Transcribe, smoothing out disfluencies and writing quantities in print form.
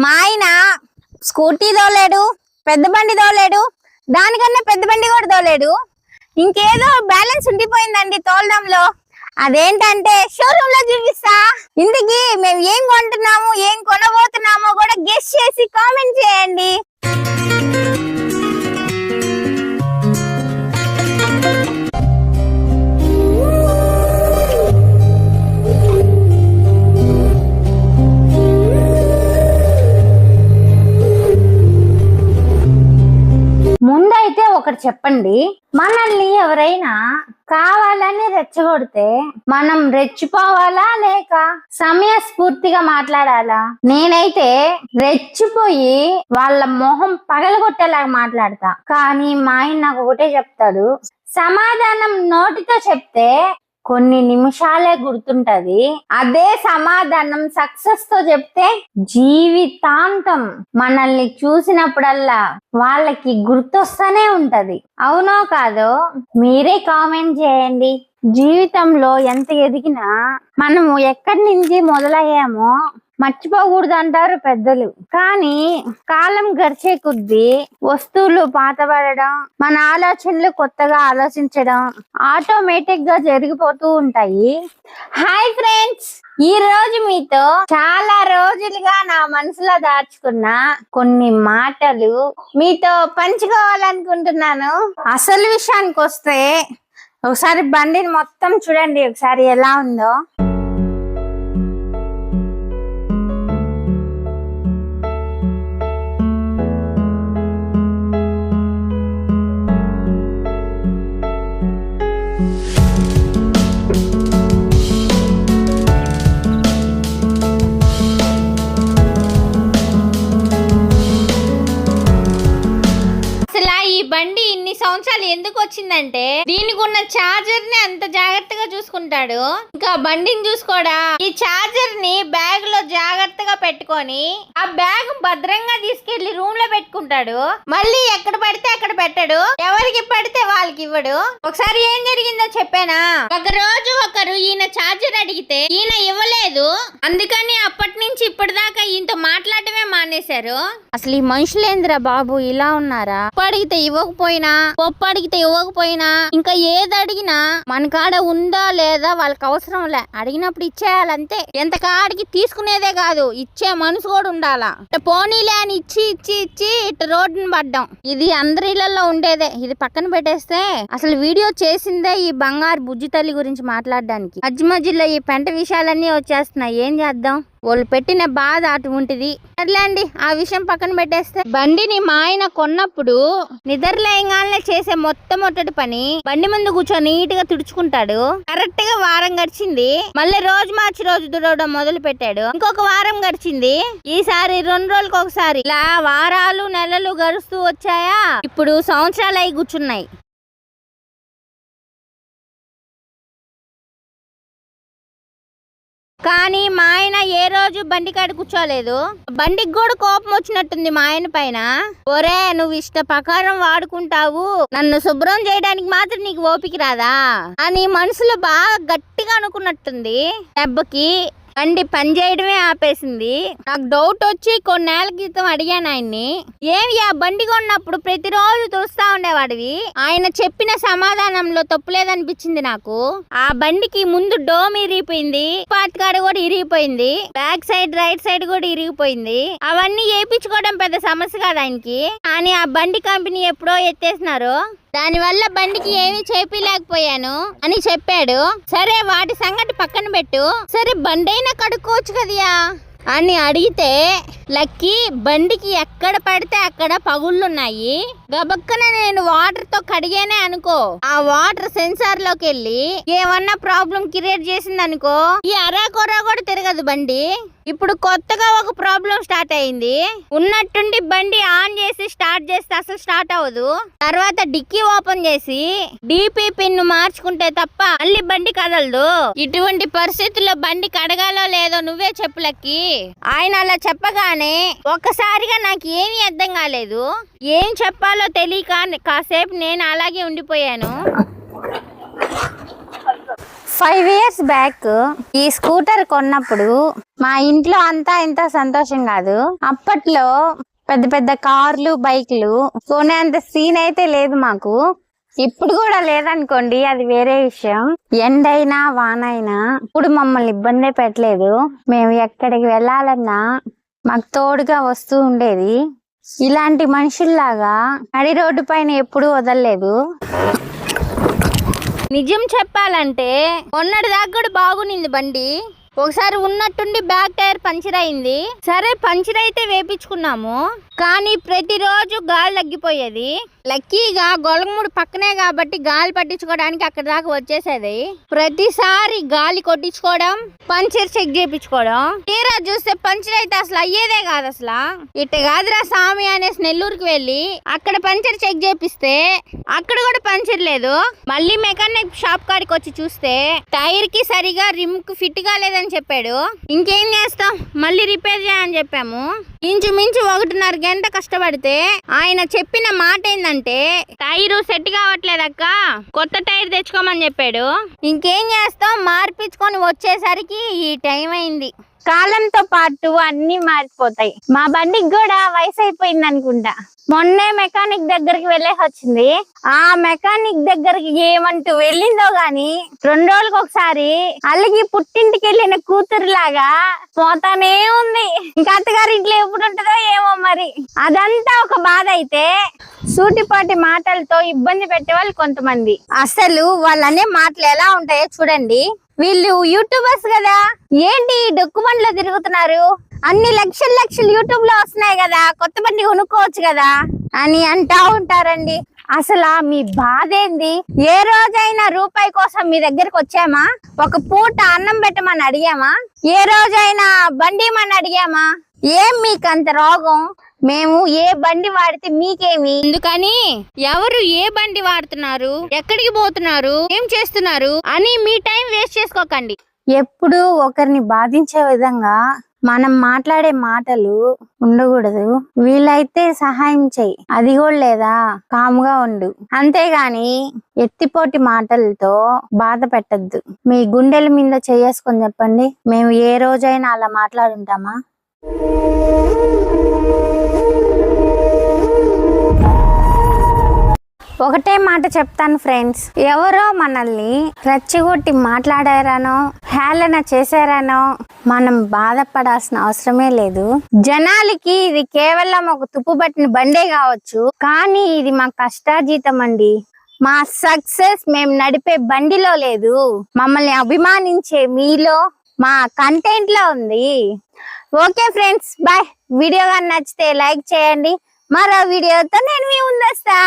మా ఆయన స్కూటీ తోలేడు, పెద్ద బండి తోలేడు, దానికన్నా పెద్ద బండి కూడా తోలేడు. ఇంకేదో బ్యాలెన్స్ ఉండిపోయిందండి తోలడంలో. అదేంటంటే షోరూమ్ లో చూపిస్తా. ఇంతకీ మేము ఏం కొంటున్నాము, ఏం కొనబోతున్నామో కూడా గెస్ చేసి కామెంట్ చేయండి. ముందైతే ఒకటి చెప్పండి, మనల్ని ఎవరైనా కావాలని రెచ్చగొడితే మనం రెచ్చిపోవాలా లేక సమయస్ఫూర్తిగా మాట్లాడాలా? నేనైతే రెచ్చిపోయి వాళ్ళ మొహం పగలగొట్టేలాగా మాట్లాడతా. కానీ మా ఆయన నాకు ఒకటే చెప్తాడు, సమాధానం నోటితో చెప్తే కొన్ని నిమిషాలే గుర్తుంటది, అదే సమాధానం సక్సెస్ తో చెప్తే జీవితాంతం మనల్ని చూసినప్పుడల్లా వాళ్ళకి గుర్తొస్తూనే ఉంటది. అవునో కాదో మీరే కామెంట్ చేయండి. జీవితంలో ఎంత ఎదిగినా మనము ఎక్కడి నుంచి మొదలయ్యామో మర్చిపోకూడదు అంటారు పెద్దలు. కానీ కాలం గడిచే కొద్దీ వస్తువులు పాతబడడం, మన ఆలోచనలు కొత్తగా ఆలోచించడం ఆటోమేటిక్ గా జరిగిపోతూ ఉంటాయి. హాయ్ ఫ్రెండ్స్, ఈ రోజు మీతో చాలా రోజులుగా నా మనసులో దాచుకున్న కొన్ని మాటలు మీతో పంచుకోవాలనుకుంటున్నాను. అసలు విషయానికి వస్తే ఒకసారి బండిని మొత్తం చూడండి, ఒకసారి ఎలా ఉందో. బండి ఇన్ని సంవత్సరాలు ఎందుకు వచ్చిందంటే దీనికి ఉన్న చార్జర్ ని అంత జాగ్రత్తగా చూసుకుంటాడు. ఇంకా బండిని చూసుకోడా, ఈ చార్జర్ ని బ్యాగ్ లో జాగ్రత్తగా పెట్టుకొని ఆ బ్యాగ్ భద్రంగా తీసుకెళ్లి రూమ్ లో పెట్టుకుంటాడు. మళ్ళీ ఎక్కడ పడితే అక్కడ పెట్టడు, ఎవరికి పడితే వాళ్ళకి ఇవ్వడు. ఒకసారి ఏం జరిగిందో చెప్పానా? ఒక రోజు ఒకరు ఈయన చార్జర్ అడిగితే ఈయన ఇవ్వలేదు. అందుకని అప్పటి నుంచి ఇప్పటిదాకా ఈయనతో మాట్లాడటమే మానేశారు. అసలు ఈ మనుషులేంద్రా బాబు ఇలా ఉన్నారా? అడిగితే ఇవ్వకపోయినా, పప్పు అడిగితే ఇవ్వకపోయినా, ఇంకా ఏది అడిగినా మన కాడ ఉందా లేదా వాళ్ళకి అవసరం లే, అడిగినప్పుడు ఇచ్చేయాలంతే. ఎంత కాడికి తీసుకునేదే కాదు, ఇచ్చే మనసు కూడా ఉండాలా. పోనీలే అని ఇచ్చి ఇచ్చి ఇచ్చి ఇటు రోడ్డుని పడ్డాం. ఇది అందరి ఇళ్లలో ఉండేదే. ఇది పక్కన పెట్టేస్తే అసలు వీడియో చేసిందే ఈ బంగారు బుజ్జి తల్లి గురించి మాట్లాడడానికి. మధ్యలో ఈ పెంట విషయాలన్నీ వచ్చేస్తున్నాయి. ఏం చేద్దాం, వాళ్ళు పెట్టిన బాధ అటువంటిది. అట్లండి, ఆ విషయం పక్కన పెట్టేస్తే బండిని మా ఆయన కొన్నప్పుడు నిద్రలేయంగానే చేసే మొట్టమొదటి పని బండి ముందు కూర్చొని నీట్ గా తుడుచుకుంటాడు. కరెక్ట్ గా వారం గడిచింది, మళ్ళీ రోజు మార్చి రోజు తుడవడం మొదలు పెట్టాడు. ఇంకొక వారం గడిచింది, ఈసారి 2 రోజులకు ఒకసారి. ఇలా వారాలు నెలలు గడుస్తూ వచ్చాయా, ఇప్పుడు సంవత్సరాలు అయి కూర్చున్నాయి. కానీ మా ఆయన ఏ రోజు బండి కాడ కూర్చోలేదు. బండికి కూడా కోపం వచ్చినట్టుంది మా ఆయన పైన. ఒరే, నువ్వు ఇష్ట ప్రకారం వాడుకుంటావు, నన్ను శుభ్రం చేయడానికి మాత్రం నీకు ఓపిక రాదా అని మనసులో బాగా గట్టిగా అనుకున్నట్టుంది. దెబ్బకి బండి పని చేయడమే ఆపేసింది. నాకు డౌట్ వచ్చి కొన్నేళ్ల క్రితం అడిగాను ఆయన్ని, ఏమి ఆ బండి కొన్నప్పుడు ప్రతిరోజు తుడుస్తా ఉండేవాడివి? ఆయన చెప్పిన సమాధానంలో తప్పు లేదనిపించింది నాకు. ఆ బండికి ముందు డోమ్ ఇరిగిపోయింది, పార్ట్ కాడ కూడా ఇరిగిపోయింది, బ్యాక్ సైడ్ రైట్ సైడ్ కూడా ఇరిగిపోయింది. అవన్నీ వేయించుకోవడం పెద్ద సమస్య కాదు ఆయనకి. కానీ ఆ బండి కంపెనీ ఎప్పుడో ఎత్తేసినారు, దానివల్ల బండికి ఏమీ చేపిలేకపోయాను అని చెప్పాడు. సరే, వాటి సంగతి పక్కన పెట్టు, సరే బండి అయినా కడుక్కోవచ్చు కదయా అని అడిగితే, లక్కీ బండికి ఎక్కడ పడితే అక్కడ పగుళ్ళున్నాయి. గబక్కన నేను వాటర్ తో కడిగానే అనుకో, ఆ వాటర్ సెన్సార్ లోకి వెళ్ళి ఏమన్నా ప్రాబ్లం క్రియేట్ చేసింది అనుకో, ఈ అరాకొరా కూడా తిరగదు బండి. ఇప్పుడు కొత్తగా ఒక ప్రాబ్లం స్టార్ట్ అయింది. ఉన్నట్టుండి బండి ఆన్ చేసి స్టార్ట్ చేస్తే అసలు స్టార్ట్ అవ్వదు. తర్వాత డిక్కీ ఓపెన్ చేసి డిపి పిన్ మార్చుకుంటే తప్ప మళ్ళీ బండి కదలదు. ఇటువంటి పరిస్థితుల్లో బండి కడగాలో లేదో నువ్వే చెప్పులకి. ఆయన అలా చెప్పగానే ఒక్కసారిగా నాకు ఏమీ అర్థం కాలేదు. ఏం చెప్పాలో తెలియక కాసేపు నేను అలాగే ఉండిపోయాను. 5 years బ్యాక్ ఈ స్కూటర్ కొన్నప్పుడు మా ఇంట్లో అంతా ఇంత సంతోషం కాదు. అప్పట్లో పెద్ద పెద్ద కార్లు బైక్లు కొనేంత సీన్ అయితే లేదు మాకు. ఇప్పుడు కూడా లేదనుకోండి, అది వేరే విషయం. ఎండైనా వానైనా ఇప్పుడు మమ్మల్ని ఇబ్బంది పెట్టలేదు. మేము ఎక్కడికి వెళ్ళాలన్నా మాకు తోడుగా వస్తూ ఉండేది. ఇలాంటి మనుషుల్లాగా నడి రోడ్డు పైన ఎప్పుడు వదలలేదు. నిజం చెప్పాలంటే మొన్నటి దాకా కూడా బాగునింది బండి. ఒకసారి ఉన్నట్టుండి బ్యాక్ టైర్ పంచర్ అయింది. సరే పంచర్ అయితే వేపించుకున్నాము, కానీ ప్రతిరోజు గాలి తగ్గిపోయేది. లక్కీగా గొలగముడు పక్కనే కాబట్టి గాలి పట్టించుకోవడానికి అక్కడ దాకా వచ్చేసేది. ప్రతిసారి గాలి కొట్టించుకోవడం, పంచర్ చెక్ చేయించుకోవడం. తీరా చూస్తే పంచర్ అయితే అసలు అయ్యేదే కాదు. అసలు ఇట్ట కాదురా సామి అనేసి నెల్లూరుకి వెళ్ళి అక్కడ పంచర్ చెక్ చేపిస్తే అక్కడ కూడా పంచర్ లేదు. మళ్ళీ మెకానిక్ షాప్ కాడికి వచ్చి చూస్తే టైర్ కి సరిగా రిమ్ కు ఫిట్ గా లేదని చెప్పాడు. ఇంకేం చేస్తాం, మళ్ళీ రిపేర్ చేయని చెప్పాము. ఇంచుమించు 1.5 గంట కష్టపడితే ఆయన చెప్పిన మాట ఏంటంటే టైరు సెట్ కావట్లేదక్క, కొత్త టైర్ తెచ్చుకోమని చెప్పాడు. ఇంకేం చేస్తాం, మార్పించుకొని వచ్చేసరికి ఈ టైం అయింది. కాలంతో పాటు అన్ని మారిపోతాయి. మా బండికి కూడా వయసు అయిపోయింది అనుకుంటా. మొన్నే మెకానిక్ దగ్గరికి వెళ్ళేసి వచ్చింది. ఆ మెకానిక్ దగ్గరికి ఏమంటూ వెళ్ళిందో గాని 2 రోజులకు ఒకసారి అల్లకి పుట్టింటికి వెళ్ళిన కూతురులాగా పోతానే ఉంది. ఇంకా అత్తగారి ఇంట్లో ఎప్పుడు ఉంటుందో ఏమో మరి. అదంతా ఒక బాధ అయితే, సూటిపాటి మాటలతో ఇబ్బంది పెట్టే వాళ్ళు కొంతమంది. అసలు వాళ్ళనే మాటలు ఎలా ఉంటాయో చూడండి. వీళ్ళు యూట్యూబర్స్ కదా, ఏంటి డొక్కు బండ్లో తిరుగుతున్నారు, అన్ని లక్షలు యూట్యూబ్ లో వస్తున్నాయి కదా, కొత్త బండి కొనుక్కోవచ్చు కదా అని అంటా ఉంటారండి. అసలు మీ బాధ ఏంది? ఏ రోజైనా రూపాయి కోసం మీ దగ్గరకు వచ్చామా? ఒక పూట అన్నం పెట్టమని అడిగామా? ఏ రోజైనా బండి మని అడిగామా? ఏం మీకు అంత రోగం? మేము ఏ బండి వాడితే మీకేమి? ఎందుకని ఎవరు ఏ బండి వాడుతున్నారు, ఎక్కడికి పోతున్నారు, ఏం చేస్తున్నారు అని మీ టైం వేస్ట్ చేసుకోకండి. ఎప్పుడు ఒకరిని బాధించే విధంగా మనం మాట్లాడే మాటలు ఉండకూడదు. వీలైతే సహాయం చెయ్యి, అది కూడా లేదా కాముగా ఉండు. అంతేగాని ఎత్తిపోటి మాటలతో బాధ పెట్టద్దు. మీ గుండెల మీద చేసుకొని చెప్పండి, మేము ఏ రోజైనా అలా మాట్లాడుంటామా? ఒకటే మాట చెప్తాను ఫ్రెండ్స్, ఎవరో మనల్ని రెచ్చగొట్టి మాట్లాడారనో హేళన చేశారనో మనం బాధపడాల్సిన అవసరమే లేదు. జనాలకి ఇది కేవలం ఒక తుప్పుబట్టిన బండే కావచ్చు, కానీ ఇది మా కష్టార్జితం అండి. మా సక్సెస్ మేము నడిపే బండిలో లేదు, మమ్మల్ని అభిమానించే మీలో, మా కంటెంట్ లో ఉంది. Okay friends, bye. వీడియో కానీ నచ్చితే లైక్ చేయండి. మరో వీడియోతో నేను మీ ముందు వస్తా.